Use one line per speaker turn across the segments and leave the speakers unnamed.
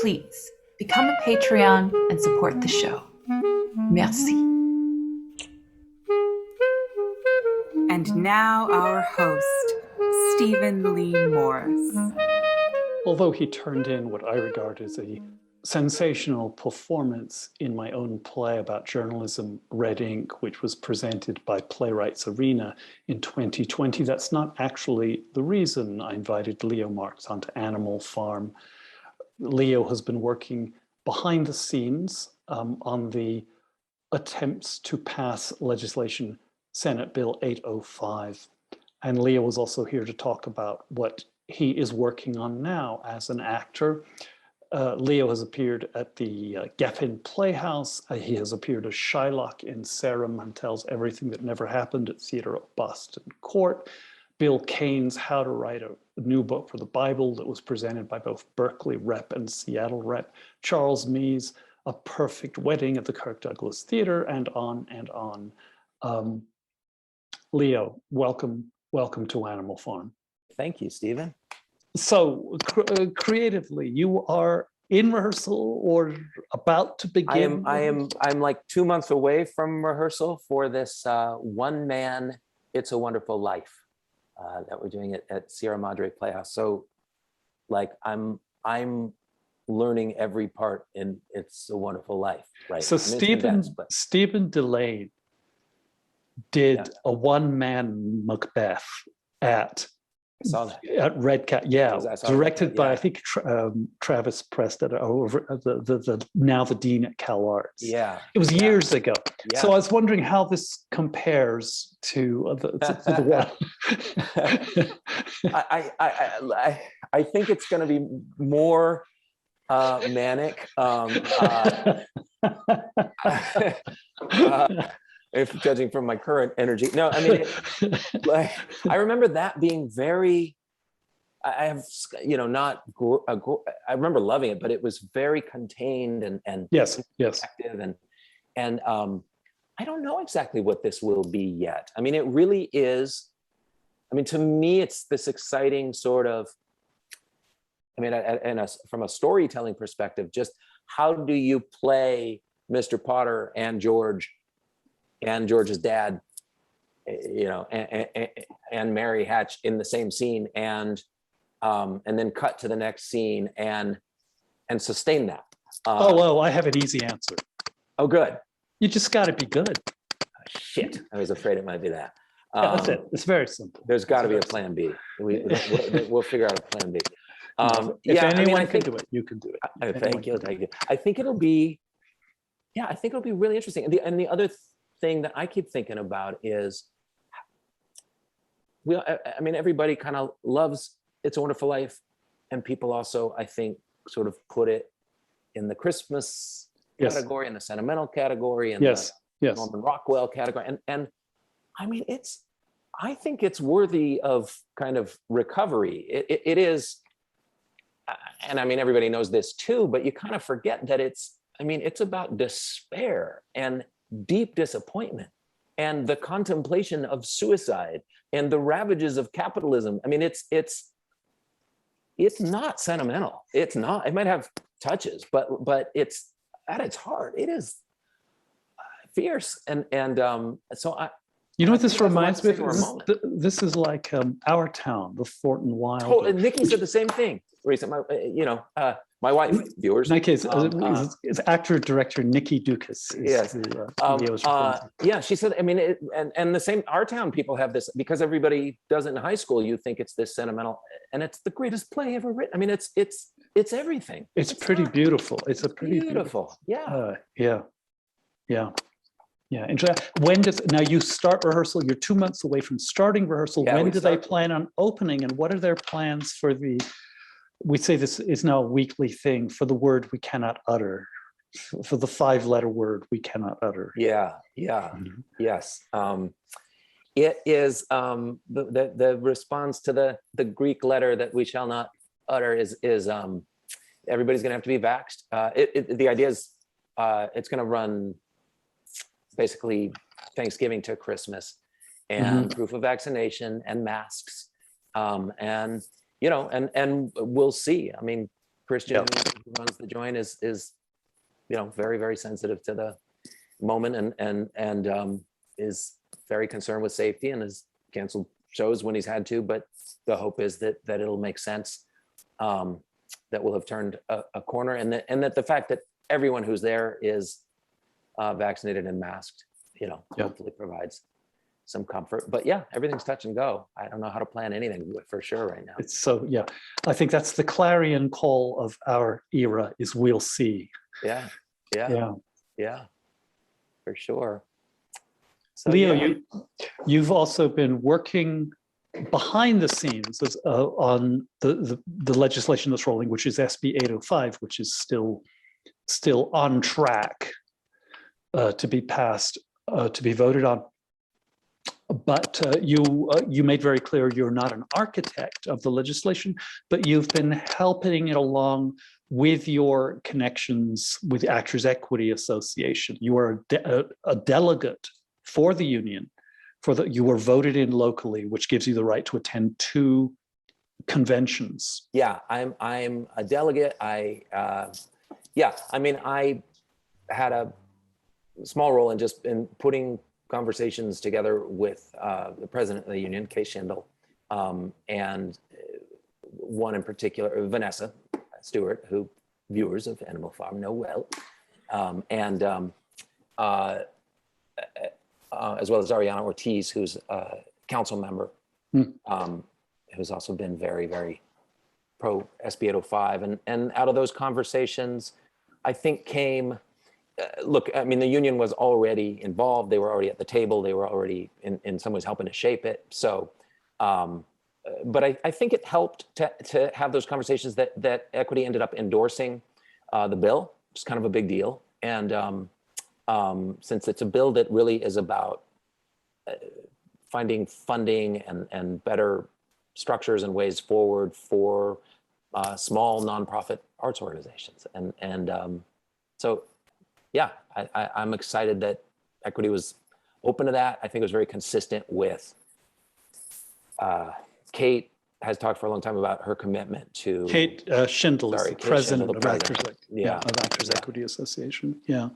Please become a Patreon and support the show. Merci.
And now our host, Stephen Lee Morris.
Although he turned in what I regard as a sensational performance in my own play about journalism, Red Ink, which was presented by Playwrights Arena in 2020, that's not actually the reason I invited Leo Marks onto Animal Farm. Leo has been working behind the scenes on the attempts to pass legislation, Senate Bill 805. And Leo was also here to talk about what he is working on now as an actor. Leo has appeared at the Geffen Playhouse. He has appeared as Shylock in Sarah Mantel's Everything That Never Happened at Theatre of Boston Court. Bill Kane's How to Write a New Book for the Bible that was presented by both Berkeley Rep and Seattle Rep. Charles Mee's A Perfect Wedding at the Kirk Douglas Theatre, and on and on. Leo, welcome to Animal Farm.
Thank you, Stephen.
So creatively, you are in rehearsal or about to begin?
I'm like 2 months away from rehearsal for this one-man It's a Wonderful Life that we're doing at Sierra Madre Playhouse. So like I'm learning every part in It's a Wonderful Life, right?
So Stephen Delane did a one-man Macbeth at Red Cat, directed by I think Travis Preston, now the dean at Cal Arts.
Yeah,
it was years ago. Yeah. So I was wondering how this compares to the one.
I think it's going to be more manic. If judging from my current energy. No, I mean, like, I remember that being very, I have, not, I remember loving it, but it was very contained and
yes,
effective. And I don't know exactly what this will be yet. I mean, it really is, to me, it's this exciting sort of, from a storytelling perspective, just how do you play Mr. Potter and George and George's dad, and Mary Hatch in the same scene, and then cut to the next scene and sustain that.
I have an easy answer.
Oh, good.
You just got to be good.
Shit, I was afraid it might be that.
That's it. It's very simple.
There's got to be a plan B. We'll figure out a plan B.
If anyone can do it, you can do it.
Thank you. I think it'll be really interesting. And the other thing that I keep thinking about is, everybody kind of loves It's a Wonderful Life, and people also, I think, sort of put it in the Christmas category, in the sentimental category, and the Norman Rockwell category, and I think it's worthy of kind of recovery. It is, and everybody knows this too, but you kind of forget that it's about despair and deep disappointment and the contemplation of suicide and the ravages of capitalism. It's not sentimental. It's not. It might have touches, but it's at its heart, it is fierce. And so I.
You know what this reminds me of? This is like Our Town, the Thornton Wilder.
Oh, and Nikki said the same thing recently. My wife, viewers.
In that case, it's actor-director Nikki Dukas.
Yes. She said, and the same, Our Town people have this, because everybody does it in high school, you think it's this sentimental, and it's the greatest play ever written. It's everything.
It's pretty beautiful. It's a pretty beautiful.
Yeah.
Yeah. Now you start rehearsal, you're 2 months away from starting rehearsal. When do they plan on opening, and what are their plans for we say this is now a weekly thing, for the word we cannot utter, for the 5-letter word we cannot utter?
Yeah. Mm-hmm. Yes. It is the response to the Greek letter that we shall not utter is everybody's going to have to be vaxxed. The idea is it's going to run basically Thanksgiving to Christmas, and proof of vaccination and masks. And, you know, and we'll see. I mean, Christian, who runs the joint, is, you know, very, very sensitive to the moment and is very concerned with safety and has canceled shows when he's had to. But the hope is that it'll make sense, that we'll have turned a corner, and that the fact that everyone who's there is vaccinated and masked, you know, hopefully provides some comfort. But yeah, everything's touch and go. I don't know how to plan anything for sure right now.
It's so, yeah, I think that's the clarion call of our era is we'll see.
Yeah, for sure. So,
Leo, you've also been working behind the scenes on the legislation that's rolling, which is SB 805, which is still on track to be passed, to be voted on. But you made very clear you're not an architect of the legislation, but you've been helping it along with your connections with the Actors Equity Association. You are a delegate for the union, you were voted in locally, which gives you the right to attend 2 conventions.
Yeah, I'm a delegate. I mean, I had a small role in putting conversations together with the president of the union, Kay Schindel, and one in particular, Vanessa Stewart, who viewers of Animal Farm know well, as well as Ariana Ortiz, who's a council member, who's also been very, very pro SB 805. And out of those conversations, I think came, look, I mean, the union was already involved. They were already at the table. They were already in some ways helping to shape it. So, but I think it helped to have those conversations that Equity ended up endorsing the bill, which is kind of a big deal. And since it's a bill that really is about finding funding and better structures and ways forward for small nonprofit arts organizations. And so, yeah, I'm excited that Equity was open to that. I think it was very consistent with Kate has talked for a long time about her commitment to
Kate Schindel is the president of Actors
Yeah.
Equity Association. Yeah.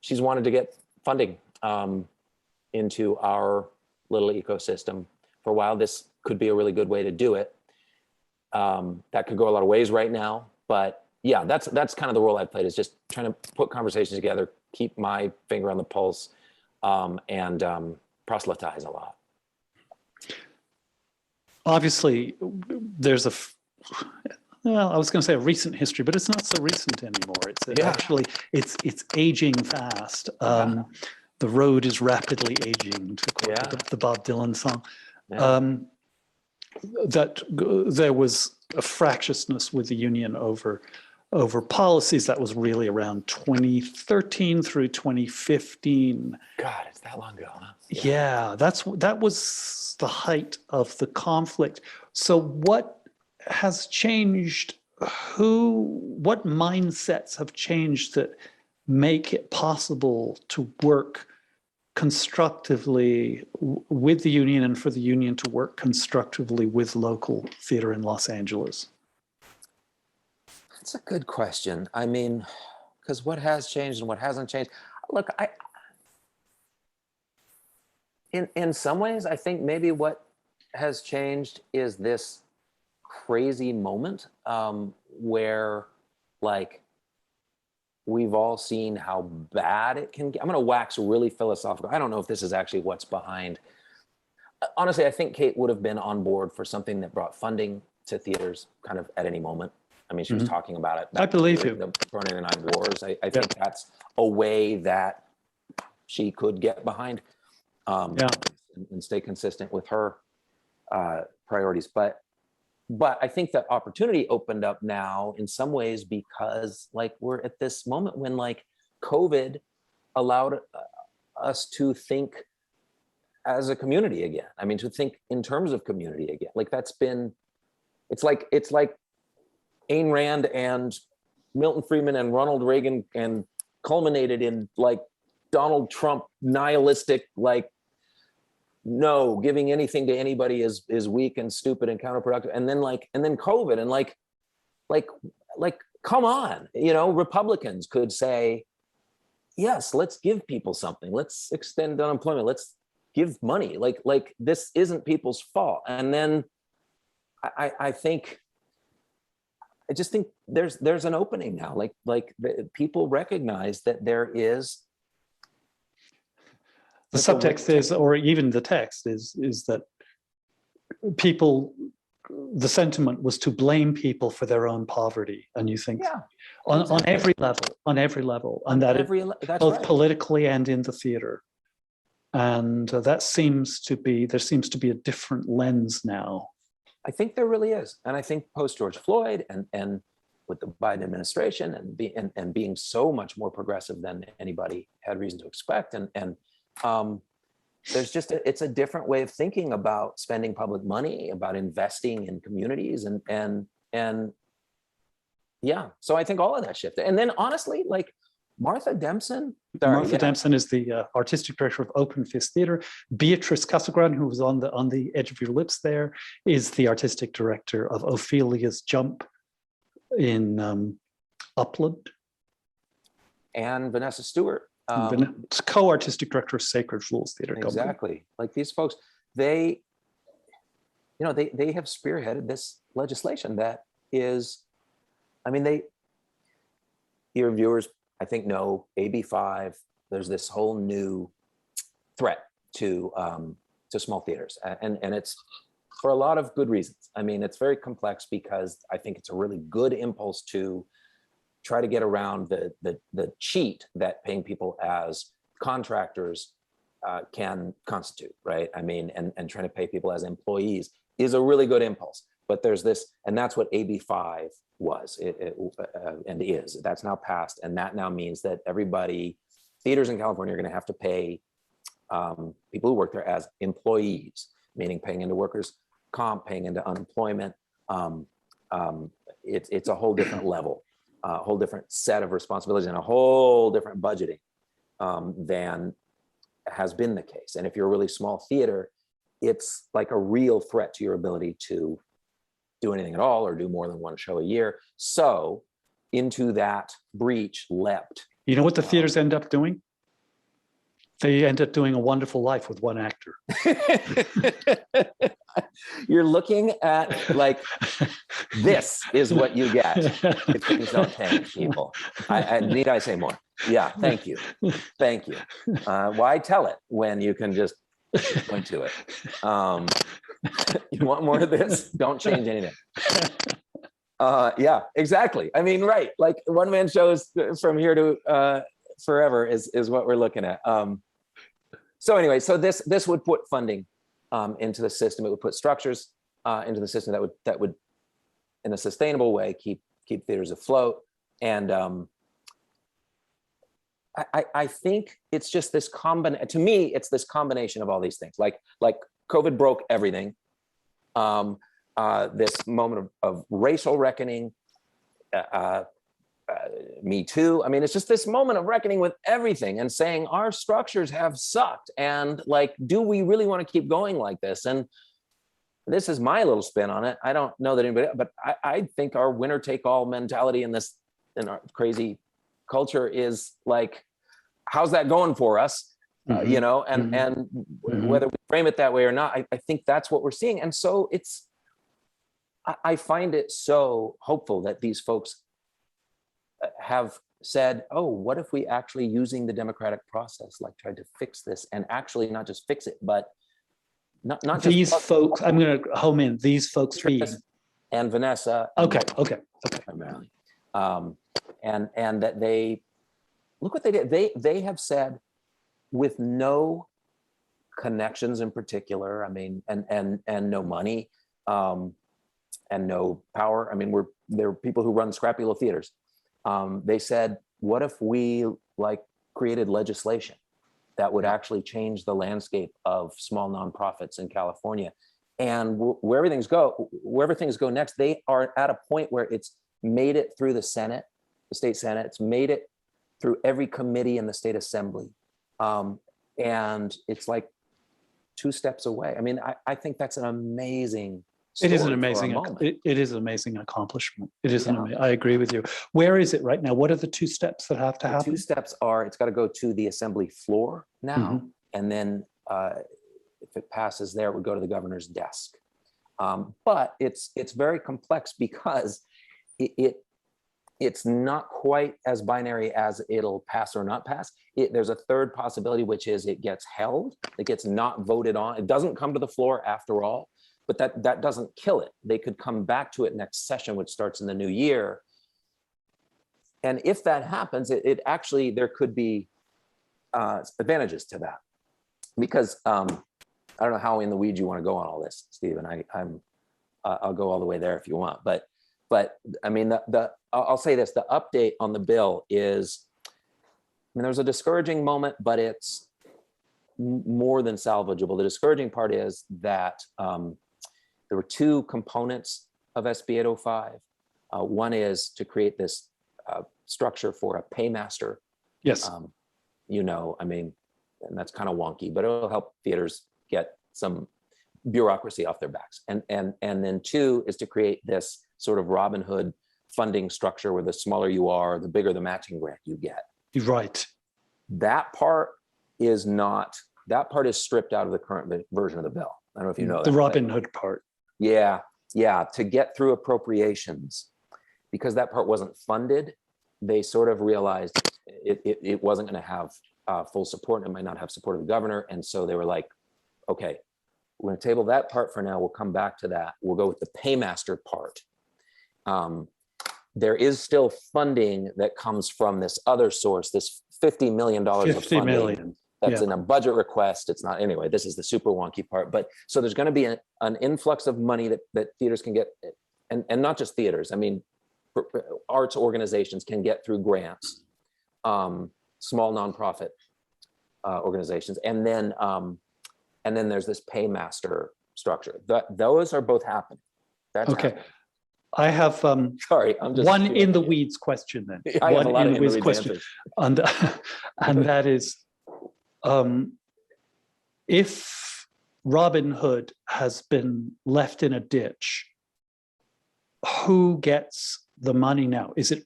She's wanted to get funding into our little ecosystem for a while. This could be a really good way to do it. That could go a lot of ways right now, but yeah, that's kind of the role I played, is just trying to put conversations together, keep my finger on the pulse, and proselytize a lot.
Obviously, there's well, I was going to say a recent history, but it's not so recent anymore. It's aging fast. The road is rapidly aging, to quote the Bob Dylan song. That there was a fractiousness with the union over policies that was really around 2013 through 2015.
God, it's that long ago, huh?
Yeah, that was the height of the conflict. So what has changed? What mindsets have changed that make it possible to work constructively with the union and for the union to work constructively with local theater in Los Angeles?
That's a good question. I mean, because what has changed and what hasn't changed? Look, in some ways, I think maybe what has changed is this crazy moment where, like, we've all seen how bad it can get. I'm going to wax really philosophical. I don't know if this is actually what's behind. Honestly, I think Kate would have been on board for something that brought funding to theaters kind of at any moment. I mean, she was talking about it.
I believe you.
The Burning the Nine Wars. I think that's a way that she could get behind and stay consistent with her priorities. But I think that opportunity opened up now in some ways because, like, we're at this moment when, like, COVID allowed us to think as a community again. I mean, to think in terms of community again. Like, it's like Ayn Rand and Milton Friedman and Ronald Reagan and culminated in, like, Donald Trump nihilistic, like, no, giving anything to anybody is weak and stupid and counterproductive. And then COVID and like, come on, Republicans could say, yes, let's give people something. Let's extend unemployment. Let's give money. Like this isn't people's fault. And then I just think there's an opening now. Like people recognize that there is.
The subtext is, or even the text is that the sentiment was to blame people for their own poverty. And you think on every level, and that both right. Politically and in the theater. And there seems to be a different lens now.
I think there really is. And I think post George Floyd and with the Biden administration and being so much more progressive than anybody had reason to expect. And there's just, it's a different way of thinking about spending public money, about investing in communities and yeah. So I think all of that shifted. And then honestly, like Martha Dempson.
Dempson is the artistic director of Open Fist Theatre. Beatrice Casagran, who was on the edge of your lips there, is the artistic director of Ophelia's Jump in Upland.
And Vanessa Stewart.
Co-artistic director of Sacred Fools Theatre Company.
Exactly. Like these folks, they have spearheaded this legislation that is, your viewers, I think, know AB5. There's this whole new threat to small theaters, and it's for a lot of good reasons. It's very complex because I think it's a really good impulse to try to get around the cheat that paying people as contractors can constitute, right? And trying to pay people as employees is a really good impulse. But there's this, and that's what AB5 was and is. That's now passed, and that now means that theaters in California are going to have to pay people who work there as employees, meaning paying into workers' comp, paying into unemployment. It's a whole different level. A whole different set of responsibilities and a whole different budgeting than has been the case. And if you're a really small theater, it's like a real threat to your ability to do anything at all or do more than one show a year. So into that breach leapt.
You know what the theaters end up doing? They end up doing A Wonderful Life with one actor.
You're looking at like, this is what you get if things don't change, people. Need I say more? Yeah, thank you. Thank you. Why tell it when you can just point to it? You want more of this? Don't change anything. Yeah, exactly. Right. Like one-man shows from here to forever is what we're looking at. So anyway, so this would put funding into the system. It would put structures into the system that would in a sustainable way keep theaters afloat. And I think it's just this to me, it's this combination of all these things. Like COVID broke everything. This moment of racial reckoning, Me Too. It's just this moment of reckoning with everything and saying our structures have sucked. And like, do we really want to keep going like this? And this is my little spin on it. I don't know that anybody, but I think our winner take all mentality in our crazy culture is like, how's that going for us? Mm-hmm. And whether we frame it that way or not, I think that's what we're seeing. And so I find it so hopeful that these folks have said, oh, what if we actually using the democratic process, like tried to fix this and actually not just fix it, but not
these just folks, I'm going to home in these folks
and Vanessa.
Okay.
Primarily. And that they, look what they did. They have said with no connections in particular, and no money, and no power. There are people who run scrappy little theaters. They said, what if we created legislation that would actually change the landscape of small nonprofits in California? And wherever things go next, they are at a point where it's made it through the Senate, the state Senate, it's made it through every committee in the state assembly. And it's like 2 steps away. I mean, I think that's an amazing
It is an
story for a
amazing,
moment.
it is an amazing accomplishment. It is
Yeah.
I agree with you. Where is it right now? What are the 2 steps that have to
The
happen?
2 steps are, it's got to go to the assembly floor now, and then if it passes there, it would go to the governor's desk. But it's very complex because it's not quite as binary as it'll pass or not pass. There's a third possibility, which is it gets held, it gets not voted on. It doesn't come to the floor after all, but that doesn't kill it. They could come back to it next session, which starts in the new year. And if that happens, it actually, there could be advantages to that. Because I don't know how in the weeds you want to go on all this, Stephen. I'll go all the way there if you want. But I mean, I'll say this, the update on the bill is, I mean, there's a discouraging moment, but it's more than salvageable. The discouraging part is that there were 2 components of SB 805. One is to create this structure for a paymaster.
Yes.
You know, I mean, and that's kind of wonky, but it'll help theaters get some bureaucracy off their backs. And then 2 is to create this sort of Robin Hood funding structure where the smaller you are, the bigger the matching grant you get.
Right.
That part is stripped out of the current version of the bill. I don't know if you know
the
that.
Robin Hood part.
Yeah, to get through appropriations, because that part wasn't funded, they sort of realized it wasn't going to have full support. It might not have support of the governor. And so they were like, okay, we're going to table that part for now. We'll come back to that. We'll go with the paymaster part. There is still funding that comes from this other source, this $50 million of funding.
50 million.
That's in a budget request. It's not, anyway, this is the super wonky part. But so there's going to be an influx of money that theaters can get, and not just theaters. I mean, arts organizations can get through grants, small nonprofit organizations, and then there's this paymaster structure. Those are both happening. That's
okay.
happening.
I have
sorry, I'm just
one in the weeds question then.
I have
one
a lot
in
of
the weeds question, and that is, if Robin Hood has been left in a ditch, who gets the money now? Is it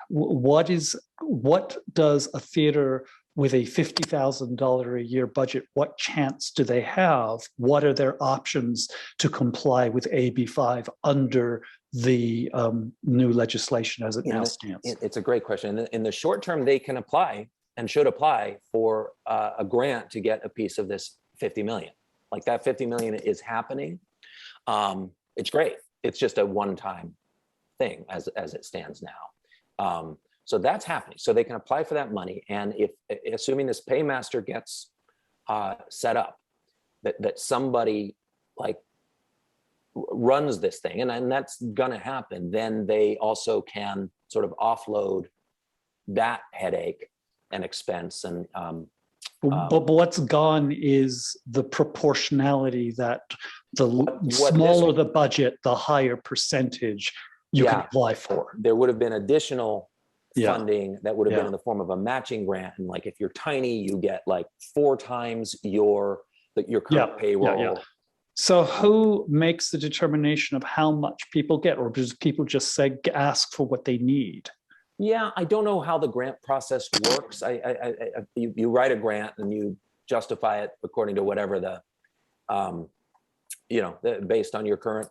what does a theater with a $50,000 a year budget, what chance do they have? What are their options to comply with AB5 under the new legislation as it now stands?
It's a great question. In the short term, they can apply and should apply for a grant to get a piece of this 50 million. Like that 50 million is happening. It's great. It's just a one-time thing as it stands now. So that's happening. So they can apply for that money. And if, assuming this paymaster gets set up, that somebody like runs this thing, and that's gonna happen, then they also can sort of offload that headache and expense. And
but what's gone is the proportionality that the smaller the budget, the higher percentage you can apply for.
There would have been additional funding that would have been in the form of a matching grant. And like, if you're tiny, you get like 4 times your current payroll.
So who makes the determination of how much people get, or does people just say, ask for what they need?
Yeah, I don't know how the grant process works. You write a grant and you justify it according to whatever the, based on your current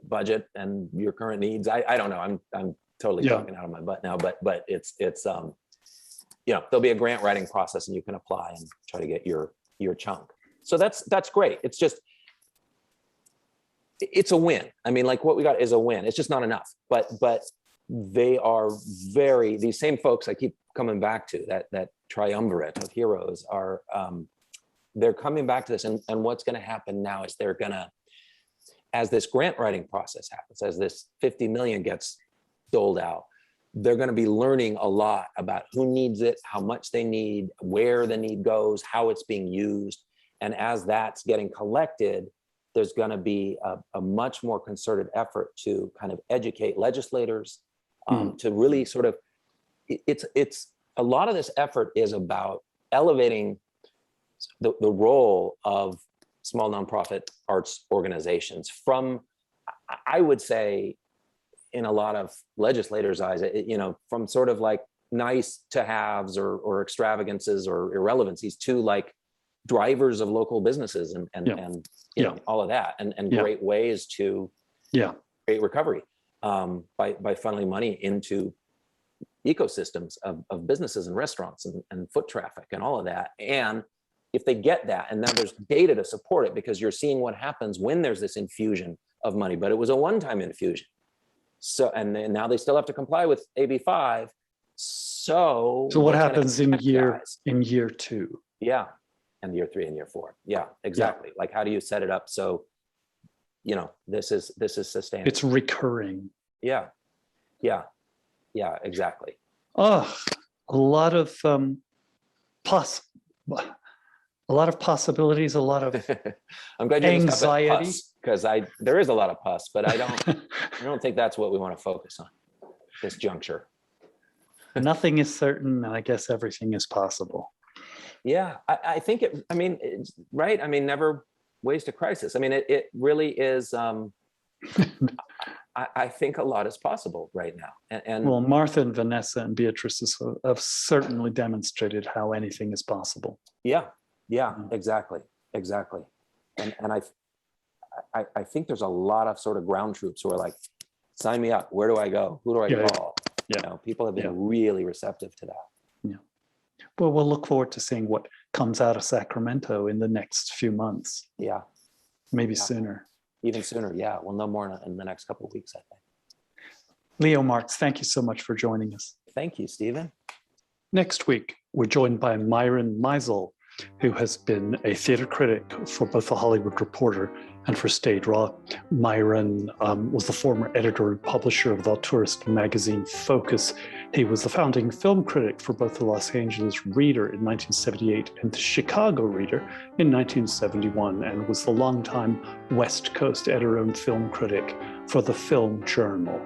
budget and your current needs. I don't know. I'm totally talking out of my butt now, but it's there'll be a grant writing process and you can apply and try to get your chunk. So that's great. It's just, it's a win. I mean, like what we got is a win. It's just not enough, but they are these same folks I keep coming back to, that triumvirate of heroes are, they're coming back to this. And what's going to happen now is they're going to, as this grant writing process happens, as this 50 million gets doled out, they're going to be learning a lot about who needs it, how much they need, where the need goes, how it's being used. And as that's getting collected, there's going to be a much more concerted effort to kind of educate legislators, to really sort of, it's a lot of this effort is about elevating the role of small nonprofit arts organizations from, I would say, in a lot of legislators' eyes, from sort of like nice to haves or extravagances or irrelevancies to like drivers of local businesses and all of that and great ways to create recovery by funneling money into ecosystems of businesses and restaurants and foot traffic and all of that. And if they get that, and now there's data to support it, because you're seeing what happens when there's this infusion of money, but it was a one-time infusion. So, and now they still have to comply with AB5. So
what happens in year 2?
Yeah. And year 3 and year 4. Yeah, exactly. Yeah. Like, how do you set it up so, this is sustainable?
It's recurring.
Yeah, exactly.
Oh, a lot of possibilities, a lot of
I'm glad you
anxiety,
because there is a lot of pus, but I don't think that's what we want to focus on this juncture.
Nothing is certain, and I guess everything is possible.
Yeah, I think it's right. I mean, never waste a crisis. I mean, it really is. I think a lot is possible right now. And
well, Martha and Vanessa and Beatrice have certainly demonstrated how anything is possible.
Yeah, exactly. And I think there's a lot of sort of ground troops who are like, sign me up. Where do I go? Who do I call?
Yeah.
People have been really receptive to that.
Yeah. Well, we'll look forward to seeing what comes out of Sacramento in the next few months.
Yeah.
Maybe sooner.
Even sooner. Yeah. We'll know more in the next couple of weeks, I think.
Leo Marks, thank you so much for joining us.
Thank you, Stephen.
Next week, we're joined by Myron Meisel, who has been a theater critic for both The Hollywood Reporter and for Stayed Raw. Myron was the former editor and publisher of the tourist magazine Focus. He was the founding film critic for both the Los Angeles Reader in 1978 and the Chicago Reader in 1971, and was the longtime West Coast editor and film critic for the Film Journal.